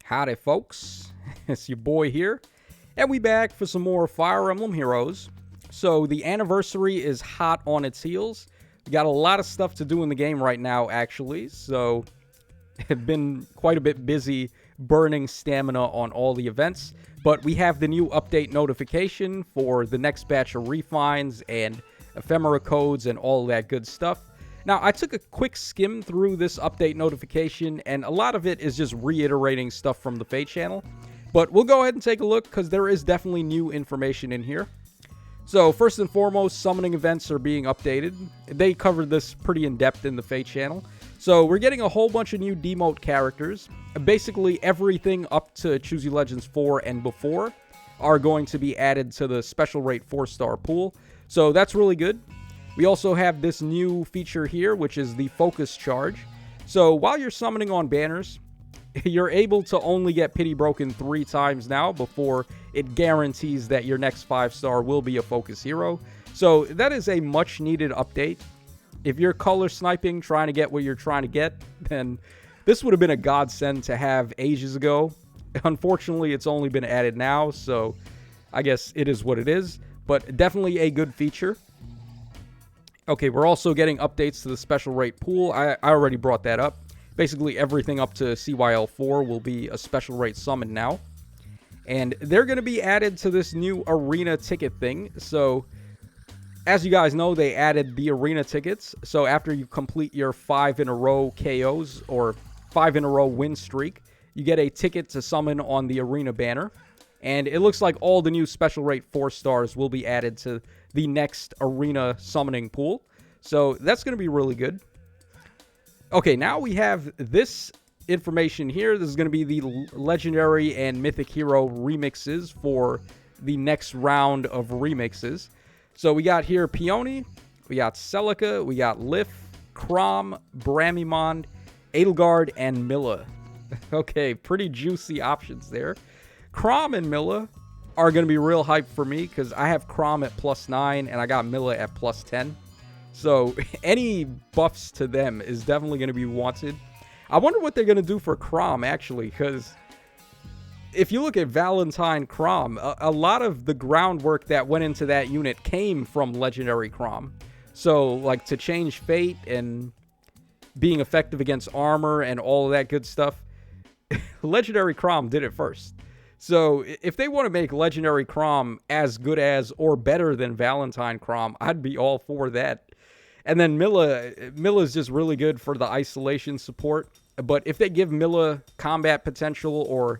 Howdy, folks. It's your boy here, and we back for some more Fire Emblem Heroes. So the anniversary is hot on its heels. We got a lot of stuff to do in the game right now, actually. So I've been quite a bit busy burning stamina on all the events. But we have the new update notification for the next batch of refines and Ephemera Codes and all that good stuff. Now, I took a quick skim through this update notification, and a lot of it is just reiterating stuff from the Fate channel. But we'll go ahead and take a look, because there is definitely new information in here. So, first and foremost, summoning events are being updated. They covered this pretty in-depth in the Fate channel. So, we're getting a whole bunch of new demote characters. Basically, everything up to Choose Your Legends 4 and before are going to be added to the special rate 4-star pool. So, that's really good. We also have this new feature here, which is the focus charge. So while you're summoning on banners, you're able to only get pity broken 3 times now before it guarantees that your next 5-star will be a focus hero. So that is a much needed update. If you're color sniping, trying to get what you're trying to get, then this would have been a godsend to have ages ago. Unfortunately, it's only been added now, so I guess it is what it is. But definitely a good feature. Okay, we're also getting updates to the special rate pool. I already brought that up. Basically, everything up to CYL4 will be a special rate summon now. And they're going to be added to this new arena ticket thing. So, as you guys know, they added the arena tickets. So, after you complete your 5-in-a-row KOs or 5-in-a-row win streak, you get a ticket to summon on the arena banner. And it looks like all the new special rate 4-stars will be added to the next arena summoning pool. So that's going to be really good. Okay, now we have this information here. This is going to be the legendary and mythic hero remixes for the next round of remixes. So we got here Peony, we got Celica, we got Lif, Chrom, Bramimond, Edelgard, and Milla. Okay, pretty juicy options there. Chrom and Milla are going to be real hype for me because I have Chrom at +9 and I got Milla at +10. So any buffs to them is definitely going to be wanted. I wonder what they're going to do for Chrom, actually, because if you look at Valentine Chrom, a lot of the groundwork that went into that unit came from Legendary Chrom. So, like, to change fate and being effective against armor and all of that good stuff, Legendary Chrom did it first. So, if they want to make Legendary Chrom as good as or better than Valentine Chrom, I'd be all for that. And then Milla's just really good for the isolation support. But if they give Milla combat potential or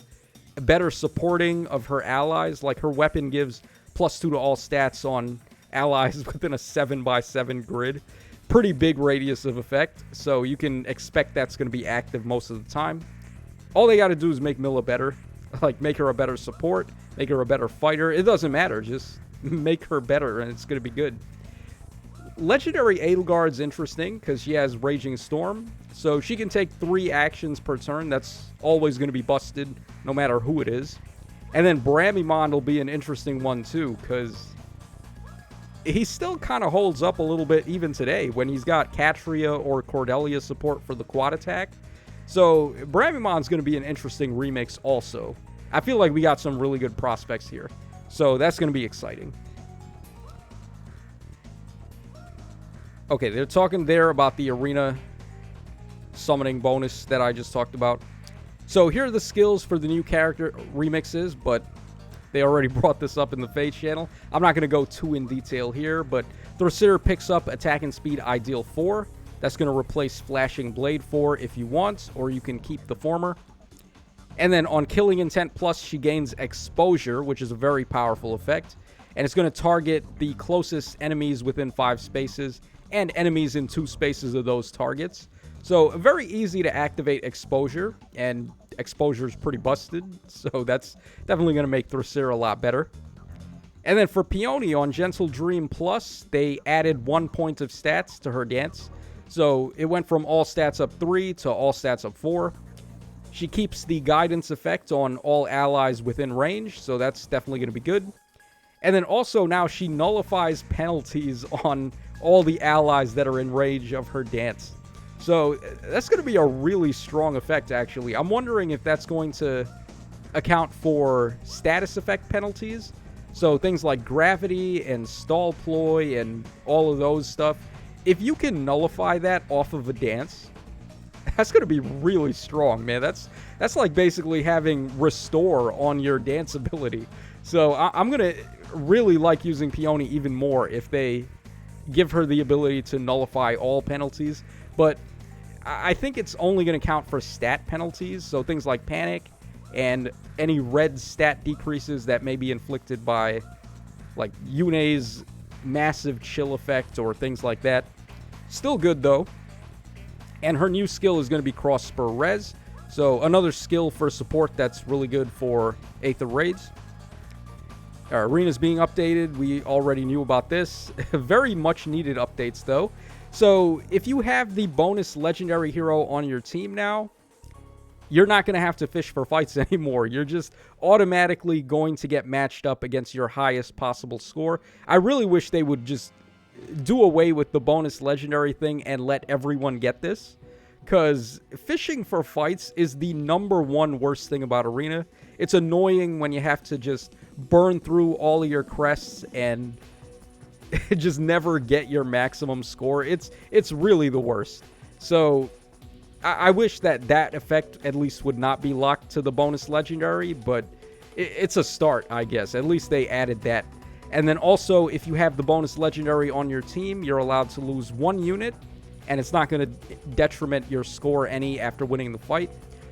better supporting of her allies, like her weapon gives +2 to all stats on allies within a 7x7 grid, pretty big radius of effect. So you can expect that's going to be active most of the time. All they got to do is make Milla better. Like, make her a better support, make her a better fighter. It doesn't matter. Just make her better, and it's going to be good. Legendary Edelgard's interesting, because she has Raging Storm. So she can take 3 actions per turn. That's always going to be busted, no matter who it is. And then Bramimond will be an interesting one, too, because he still kind of holds up a little bit even today, when he's got Catria or Cordelia support for the quad attack. So, Bramimond's going to be an interesting remix also. I feel like we got some really good prospects here. So, that's going to be exciting. Okay, they're talking there about the arena summoning bonus that I just talked about. So, here are the skills for the new character remixes, but they already brought this up in the Fate channel. I'm not going to go too in detail here, but Thracier picks up Attack and Speed Ideal 4. That's going to replace Flashing Blade 4 if you want, or you can keep the former. And then on Killing Intent Plus, she gains Exposure, which is a very powerful effect. And it's going to target the closest enemies within 5 spaces and enemies in 2 spaces of those targets. So very easy to activate Exposure, and Exposure is pretty busted. So that's definitely going to make Thracier a lot better. And then for Peony on Gentle Dream Plus, they added 1 point of stats to her dance. So it went from all stats up 3 to all stats up 4. She keeps the guidance effect on all allies within range, so that's definitely going to be good. And then also now she nullifies penalties on all the allies that are in range of her dance. So that's going to be a really strong effect, actually. I'm wondering if that's going to account for status effect penalties. So things like gravity and stall ploy and all of those stuff. If you can nullify that off of a dance, that's going to be really strong, man. That's like basically having restore on your dance ability. So I'm going to really like using Peony even more if they give her the ability to nullify all penalties. But I think it's only going to count for stat penalties. So things like panic and any red stat decreases that may be inflicted by like Yune's massive chill effect or things like that. Still good though. And her new skill is going to be cross spur res. So another skill for support that's really good for Aether Raids. Our arena's being updated. We already knew about this. Very much needed updates though. So if you have the bonus legendary hero on your team now, you're not going to have to fish for fights anymore. You're just automatically going to get matched up against your highest possible score. I really wish they would just do away with the bonus legendary thing and let everyone get this. Because fishing for fights is the #1 worst thing about Arena. It's annoying when you have to just burn through all of your crests and just never get your maximum score. It's really the worst. So I wish that effect at least would not be locked to the bonus legendary, but it's a start, I guess. At least they added that. And then also, if you have the bonus legendary on your team, you're allowed to lose 1 unit, and it's not going to detriment your score any after winning the fight.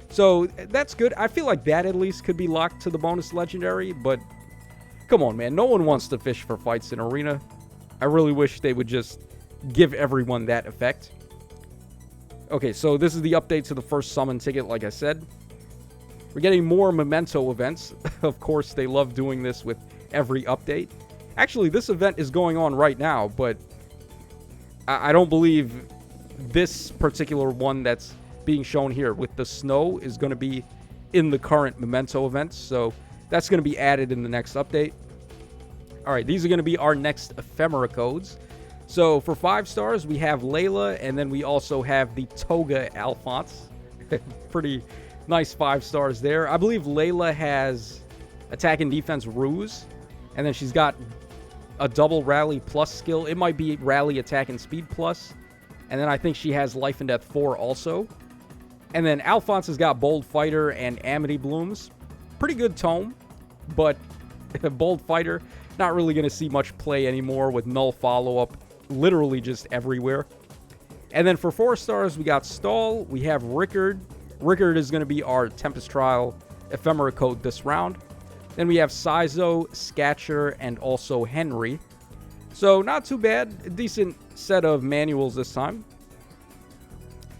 So that's good. I feel like that at least could be locked to the bonus legendary, but come on, man. No one wants to fish for fights in Arena. I really wish they would just give everyone that effect. Okay, so this is the update to the first summon ticket, like I said. We're getting more memento events. Of course, they love doing this with every update. Actually, this event is going on right now, but I don't believe this particular one that's being shown here with the snow is going to be in the current memento events. So that's going to be added in the next update. All right, these are going to be our next Ephemera Codes. So for 5 stars, we have Layla, and then we also have the Toga Alphonse. Pretty nice 5 stars there. I believe Layla has attack and defense ruse, and then she's got a double rally plus skill. It might be rally, attack, and speed plus. And then I think she has life and death 4 also. And then Alphonse has got bold fighter and amity blooms. Pretty good tome, but bold fighter, not really going to see much play anymore with null follow-up literally just everywhere. And then for 4 stars, we got Stall. We have Rickard. Rickard is going to be our Tempest Trial Ephemera Code this round. Then we have Sizo, Scatcher, and also Henry. So not too bad. A decent set of manuals this time.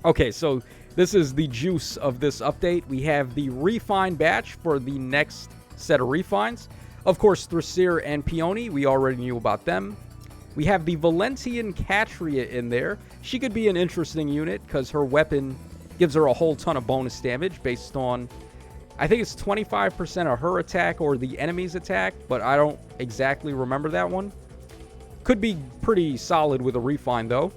Okay, so this is the juice of this update. We have the Refine batch for the next set of refines. Of course, Thrasir and Peony, we already knew about them. We have the Valentian Catria in there. She could be an interesting unit because her weapon gives her a whole ton of bonus damage based on, I think it's 25% of her attack or the enemy's attack, but I don't exactly remember that one. Could be pretty solid with a refine, though.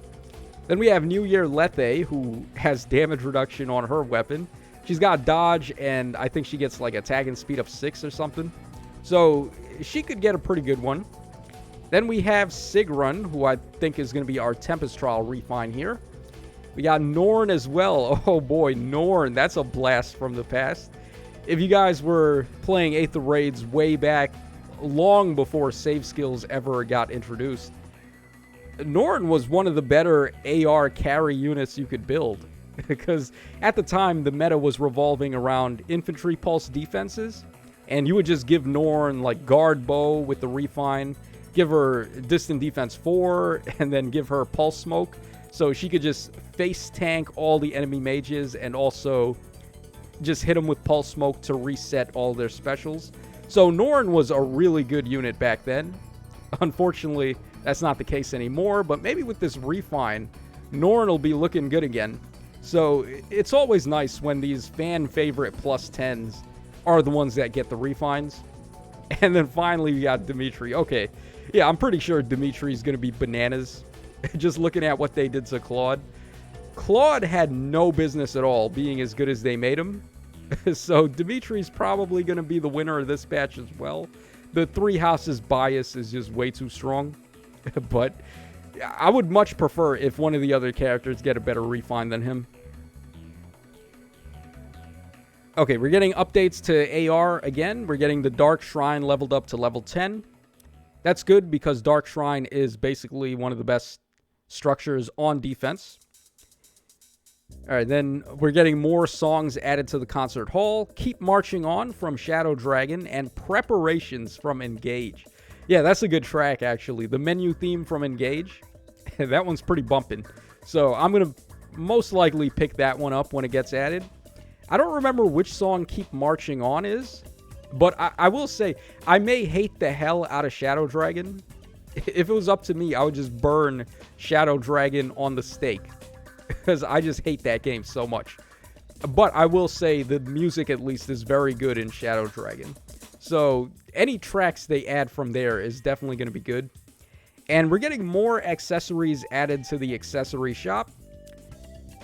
Then we have New Year Lethe, who has damage reduction on her weapon. She's got dodge, and I think she gets like attack and speed up 6 or something. So she could get a pretty good one. Then we have Sigrun, who I think is going to be our Tempest Trial refine here. We got Norn as well. Oh boy, Norn. That's a blast from the past. If you guys were playing Aether Raids way back, long before save skills ever got introduced, Norn was one of the better AR carry units you could build. Because at the time, the meta was revolving around infantry pulse defenses. And you would just give Norn like guard bow with the refine, give her distant defense 4, and then give her pulse smoke. So she could just face tank all the enemy mages and also just hit them with pulse smoke to reset all their specials. So Norn was a really good unit back then. Unfortunately, that's not the case anymore, but maybe with this refine, Norn will be looking good again. So it's always nice when these fan favorite plus 10s are the ones that get the refines. And then finally, we got Dimitri. Okay, yeah, I'm pretty sure Dimitri's going to be bananas. Just looking at what they did to Claude. Claude had no business at all being as good as they made him. So Dimitri's probably going to be the winner of this batch as well. The Three Houses bias is just way too strong. But I would much prefer if one of the other characters get a better refine than him. Okay, we're getting updates to AR again. We're getting the Dark Shrine leveled up to level 10. That's good because Dark Shrine is basically one of the best structures on defense. All right, then we're getting more songs added to the concert hall. Keep Marching On from Shadow Dragon and Preparations from Engage. Yeah, that's a good track, actually. The menu theme from Engage, that one's pretty bumping. So I'm going to most likely pick that one up when it gets added. I don't remember which song Keep Marching On is, but I will say I may hate the hell out of Shadow Dragon. If it was up to me, I would just burn Shadow Dragon on the stake because I just hate that game so much. But I will say the music at least is very good in Shadow Dragon. So any tracks they add from there is definitely going to be good. And we're getting more accessories added to the accessory shop.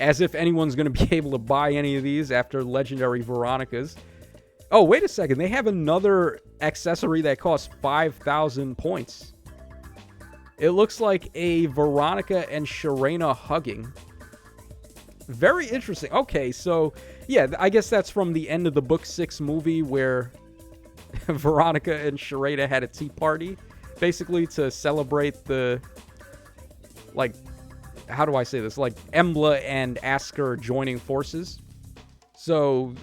As if anyone's going to be able to buy any of these after Legendary Veronica's. Oh, wait a second. They have another accessory that costs 5,000 points. It looks like a Veronica and Sharena hugging. Very interesting. Okay, so, yeah, I guess that's from the end of the Book 6 movie where Veronica and Sharena had a tea party, basically to celebrate the, like, how do I say this? Like, Emblem and Asker joining forces. So,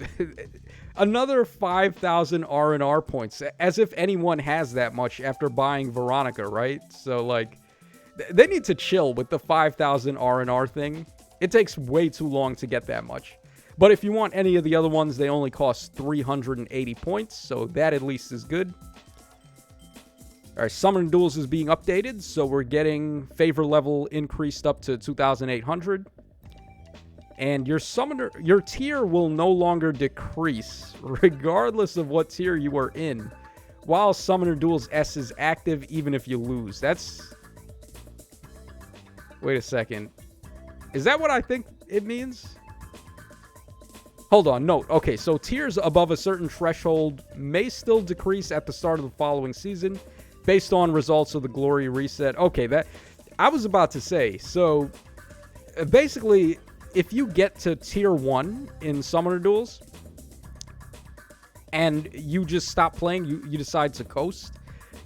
another 5,000 R&R points. As if anyone has that much after buying Veronica, right? So, like, they need to chill with the 5,000 R&R thing. It takes way too long to get that much. But if you want any of the other ones, they only cost 380 points. So, that at least is good. Alright, Summoner Duels is being updated, so we're getting favor level increased up to 2,800. And your tier will no longer decrease, regardless of what tier you are in, while Summoner Duels S is active, even if you lose. That's... Wait a second. Is that what I think it means? Hold on, no. Okay, so tiers above a certain threshold may still decrease at the start of the following season, based on results of the Glory Reset. Okay, that... I was about to say, so... Basically, if you get to Tier 1 in Summoner Duels, and you just stop playing, you decide to coast,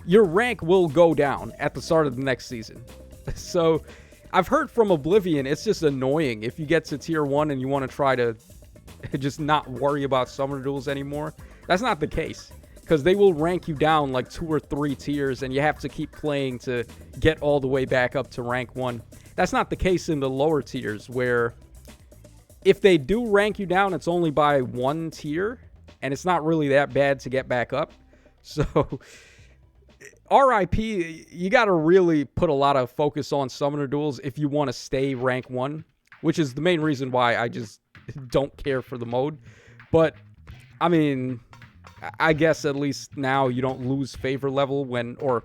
your rank will go down at the start of the next season. So, I've heard from Oblivion, it's just annoying if you get to Tier 1 and you want to try to just not worry about Summoner Duels anymore. That's not the case. Because they will rank you down like 2 or 3 tiers, and you have to keep playing to get all the way back up to rank 1. That's not the case in the lower tiers, where if they do rank you down, it's only by 1 tier, and it's not really that bad to get back up. So, RIP, you got to really put a lot of focus on Summoner Duels if you want to stay rank 1, which is the main reason why I just don't care for the mode. But, I mean... I guess at least now you don't lose favor level when, or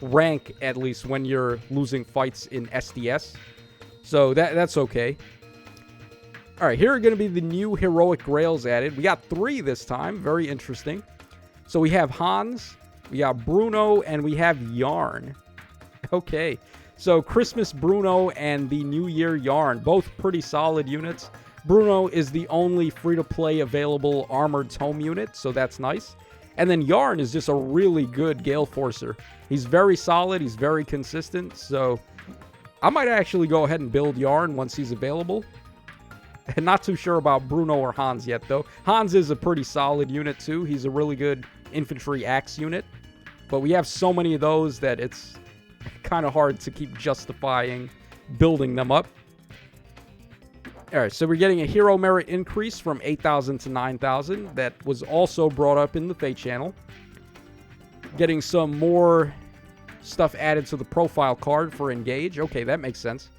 rank at least when you're losing fights in SDS. So that's okay. Alright, here are going to be the new heroic grails added. We got 3 this time. Very interesting. So we have Hans, we got Bruno, and we have Yarn. Okay. So Christmas Bruno and the New Year Yarn. Both pretty solid units. Bruno is the only free-to-play available armored tome unit, so that's nice. And then Yarn is just a really good Gale Forcer. He's very solid, he's very consistent, so I might actually go ahead and build Yarn once he's available. And not too sure about Bruno or Hans yet, though. Hans is a pretty solid unit, too. He's a really good infantry axe unit. But we have so many of those that it's kind of hard to keep justifying building them up. Alright, so we're getting a hero merit increase from 8,000 to 9,000. That was also brought up in the Fate channel. Getting some more stuff added to the profile card for Engage. Okay, that makes sense.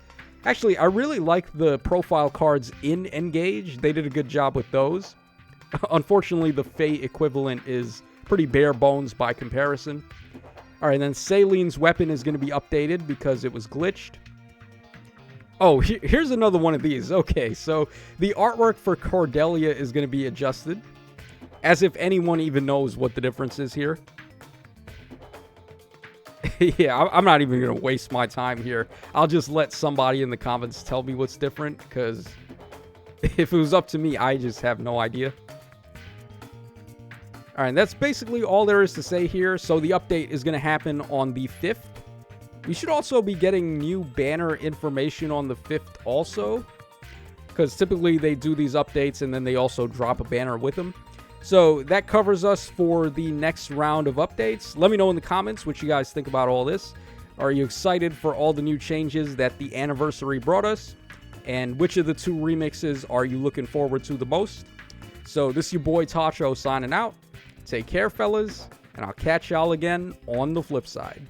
Actually, I really like the profile cards in Engage. They did a good job with those. Unfortunately, the Fate equivalent is pretty bare bones by comparison. Alright, then Selene's weapon is going to be updated because it was glitched. Oh, here's another one of these. Okay, so the artwork for Cordelia is going to be adjusted. As if anyone even knows what the difference is here. Yeah, I'm not even going to waste my time here. I'll just let somebody in the comments tell me what's different, because if it was up to me, I just have no idea. All right, that's basically all there is to say here. So the update is going to happen on the 5th. We should also be getting new banner information on the 5th also, because typically they do these updates and then they also drop a banner with them. So that covers us for the next round of updates. Let me know in the comments what you guys think about all this. Are you excited for all the new changes that the anniversary brought us? And which of the 2 remixes are you looking forward to the most? So this is your boy Tacho signing out. Take care, fellas, and I'll catch y'all again on the flip side.